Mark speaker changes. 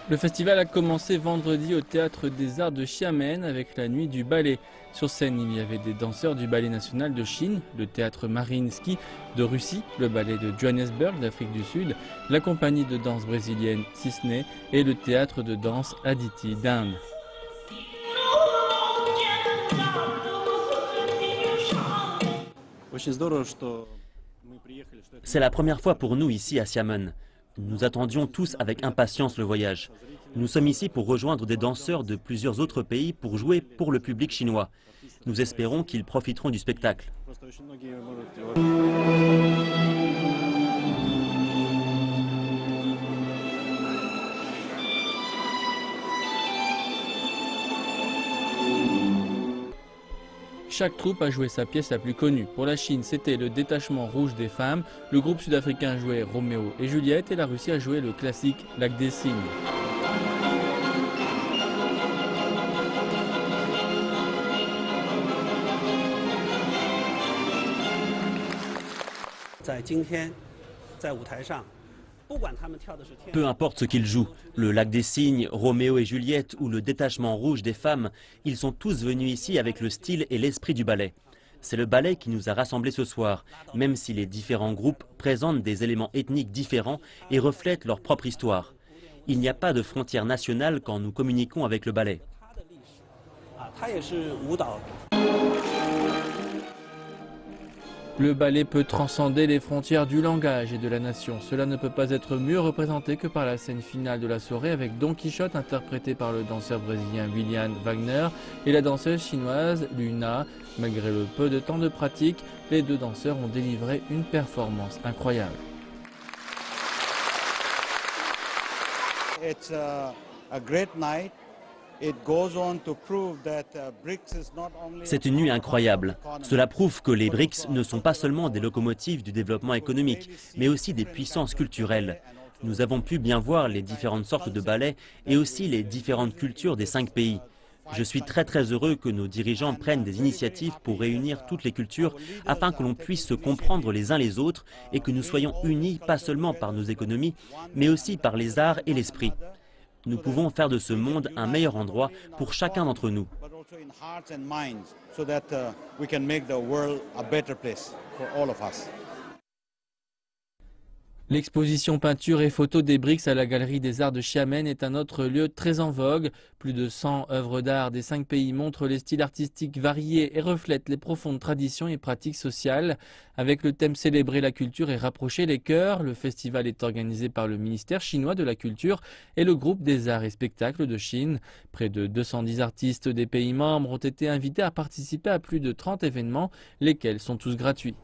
Speaker 1: Le festival a commencé vendredi au Théâtre des Arts de Xiamen avec la nuit du ballet. Sur scène, il y avait des danseurs du ballet national de Chine, le théâtre Mariinsky de Russie, le ballet de Johannesburg d'Afrique du Sud, la compagnie de danse brésilienne Cisne et le théâtre de danse Aditi d'Inde.
Speaker 2: C'est la première fois pour nous ici à Xiamen. Nous attendions tous avec impatience le voyage. Nous sommes ici pour rejoindre des danseurs de plusieurs autres pays pour jouer pour le public chinois. Nous espérons qu'ils profiteront du spectacle.
Speaker 1: Chaque troupe a joué sa pièce la plus connue. Pour la Chine, c'était le détachement rouge des femmes, le groupe sud-africain jouait Roméo et Juliette et la Russie a joué le classique Lac des Cygnes.
Speaker 2: Peu importe ce qu'ils jouent, le Lac des Cygnes, Roméo et Juliette ou le détachement rouge des femmes, ils sont tous venus ici avec le style et l'esprit du ballet. C'est le ballet qui nous a rassemblés ce soir, même si les différents groupes présentent des éléments ethniques différents et reflètent leur propre histoire. Il n'y a pas de frontière nationale quand nous communiquons avec le ballet.
Speaker 1: Le ballet peut transcender les frontières du langage et de la nation. Cela ne peut pas être mieux représenté que par la scène finale de la soirée avec Don Quichotte interprété par le danseur brésilien William Wagner et la danseuse chinoise Luna. Malgré le peu de temps de pratique, les deux danseurs ont délivré une performance incroyable.
Speaker 3: It's a great night.
Speaker 2: C'est une nuit incroyable. Cela prouve que les BRICS ne sont pas seulement des locomotives du développement économique, mais aussi des puissances culturelles. Nous avons pu bien voir les différentes sortes de ballets et aussi les différentes cultures des 5 pays. Je suis très heureux que nos dirigeants prennent des initiatives pour réunir toutes les cultures afin que l'on puisse se comprendre les uns les autres et que nous soyons unis pas seulement par nos économies, mais aussi par les arts et l'esprit. Nous pouvons faire de ce monde un meilleur endroit pour chacun d'entre nous.
Speaker 1: L'exposition peinture et photos des BRICS à la Galerie des Arts de Xiamen est un autre lieu très en vogue. Plus de 100 œuvres d'art des 5 pays montrent les styles artistiques variés et reflètent les profondes traditions et pratiques sociales. Avec le thème célébrer la culture et rapprocher les cœurs, le festival est organisé par le ministère chinois de la Culture et le groupe des Arts et Spectacles de Chine. Près de 210 artistes des pays membres ont été invités à participer à plus de 30 événements, lesquels sont tous gratuits.